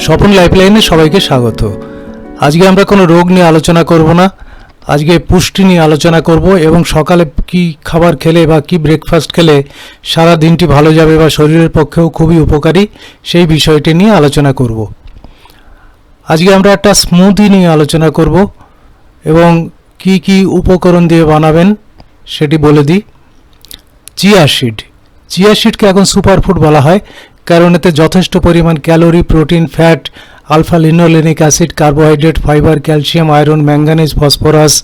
স্বপন লাইফলাইনে সবাইকে স্বাগত। আজকে আমরা কোনো রোগ নিয়ে আলোচনা করব না, আজকে পুষ্টি নিয়ে আলোচনা করব এবং সকালে কি খাবার খেলে বা কি ব্রেকফাস্ট খেলে সারা দিনটি ভালো যাবে বা শরীরের পক্ষেও খুবই উপকারী সেই বিষয়টি নিয়ে আলোচনা করব। আজকে আমরা একটা স্মুদি নিয়ে আলোচনা করব এবং কি কি উপকরণ দিয়ে বানাবেন সেটি বলে দিই। চিয়া সিডকে এখন সুপারফুড বলা হয় কারণ এতে যথেষ্ট পরিমাণ calorie, protein, fat, alpha linolenic acid, carbohydrate, fibre, calcium, iron, manganese, phosphorus,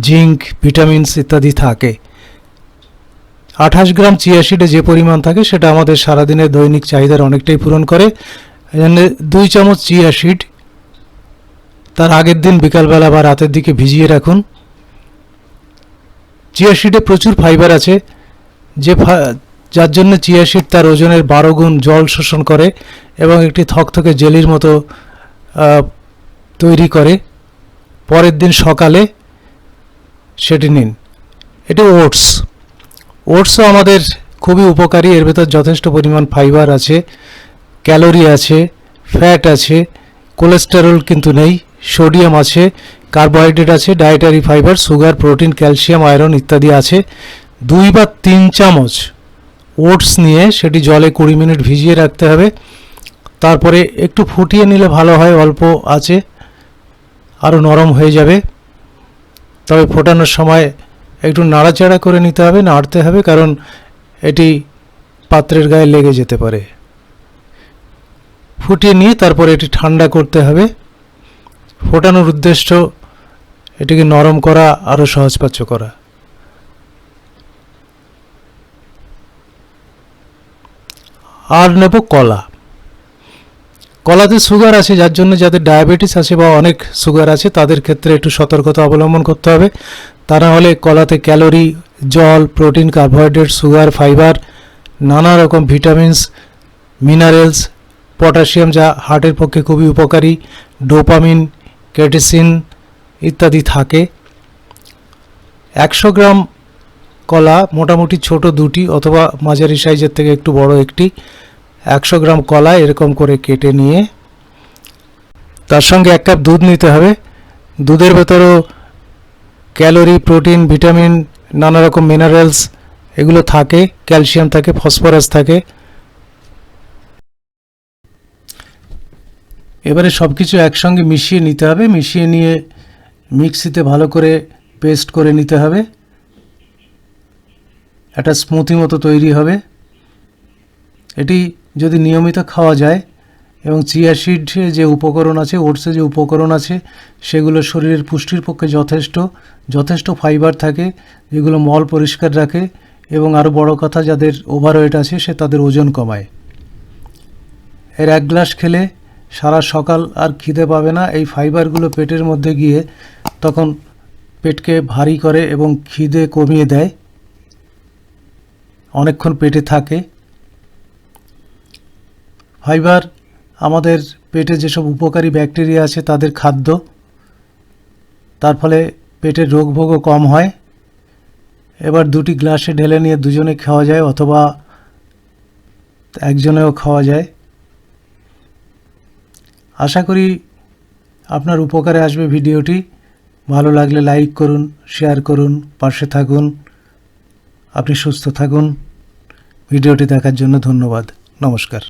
zinc, vitamins ইত্যাদি থাকে। 28 গ্রাম চিয়া সিডে যে পরিমাণ থাকে সেটা আমাদের সারাদিনের দৈনিক চাহিদার অনেকটাই পূরণ করে। এজন্য 2 চামচ চিয়া সিড তার আগের দিন বিকালবেলা বা রাতের দিকে ভিজিয়ে রাখুন। চিয়া সিডে প্রচুর ফাইবার আছে যার জন্য চিয়া সিড তার ওজনের 12 গুণ জল শোষণ করে এবং একটি থকথকে জেলির মতো তৈরি করে। পরের দিন সকালে সেটি নিন। এটি ওটসও আমাদের খুবই উপকারী। এর ভেতর যথেষ্ট পরিমাণ ফাইবার আছে, ক্যালোরি আছে, ফ্যাট আছে, কোলেস্টেরল কিন্তু নেই, সোডিয়াম আছে, কার্বোহাইড্রেট আছে, dietary fibre, sugar, protein, calcium, iron ইত্যাদি আছে। 2 বা 3 চামচ ওটস নিয়ে সেটি জলে 20 মিনিট ভিজিয়ে রাখতে হবে। তারপরে একটু ফুটিয়ে নিলে ভালো হয়, অল্প আছে আরও নরম হয়ে যাবে। তবে ফোটানোর সময় একটু নাড়াচাড়া করে নিতে হবে, নাড়তে হবে, কারণ এটি পাত্রের গায়ে লেগে যেতে পারে। ফুটিয়ে নিয়ে তারপরে এটি ঠান্ডা করতে হবে। ফোটানোর উদ্দেশ্য এটিকে নরম করা, আরও সহজপাচ্য করা। আর নেব কলাতে সুগার আছে, যার জন্য যাদের ডায়াবেটিস আছে বা অনেক সুগার আছে তাদের ক্ষেত্রে একটু সতর্কতা অবলম্বন করতে হবে। তা না হলে কলাতে ক্যালোরি, জল, প্রোটিন, কার্বোহাইড্রেট, সুগার, ফাইবার, নানা রকম ভিটামিনস, মিনারেলস, পটাশিয়াম যা হার্টের পক্ষে খুবই উপকারী, ডোপামিন, ক্যাটেসিন ইত্যাদি থাকে। 100 গ্রাম কলা, মোটামুটি ছোট 2টি অথবা মাঝারি সাইজের থেকে একটু বড় একটি, 100 গ্রাম কলা এরকম করে কেটে নিয়ে তার সঙ্গে 1 কাপ দুধ নিতে হবে। দুধের ভেতরেও ক্যালোরি, প্রোটিন, ভিটামিন, নানা রকম মিনারেলস এগুলো থাকে, ক্যালসিয়াম থাকে, ফসফরাস থাকে। এবারে সব কিছু একসঙ্গে মিশিয়ে নিতে হবে। মিশিয়ে নিয়ে মিক্সিতে ভালো করে পেস্ট করে নিতে হবে। একটা স্মুথি মতো তৈরি হবে। এটি যদি নিয়মিত খাওয়া যায় এবং চিয়া সিডে যে উপকরণ আছে, ওটসে যে উপকরণ আছে সেগুলো শরীরের পুষ্টির পক্ষে যথেষ্ট ফাইবার থাকে, যেগুলো মল পরিষ্কার রাখে এবং আরও বড় কথা যাদের ওভারওয়েট আছে সে তাদের ওজন কমায়। এর 1 গ্লাস খেলে সারা সকাল আর খিদে পাবে না। এই ফাইবারগুলো পেটের মধ্যে গিয়ে তখন পেটকে ভারী করে এবং খিদে কমিয়ে দেয়, অনেকক্ষণ পেটে থাকে। ফাইবার আমাদের পেটে যেসব উপকারী ব্যাকটেরিয়া আছে তাদের খাদ্য, তার ফলে পেটের রোগভোগও কম হয়। এবার 2টি গ্লাসে ঢেলে নিয়ে দুজনে খাওয়া যায় অথবা একজনেও খাওয়া যায়। আশা করি আপনার উপকারে আসবে ভিডিওটি। ভালো লাগলে লাইক করুন, শেয়ার করুন, পাশে থাকুন। আপনি সুস্থ থাকুন। ভিডিওটি দেখার জন্য ধন্যবাদ। নমস্কার।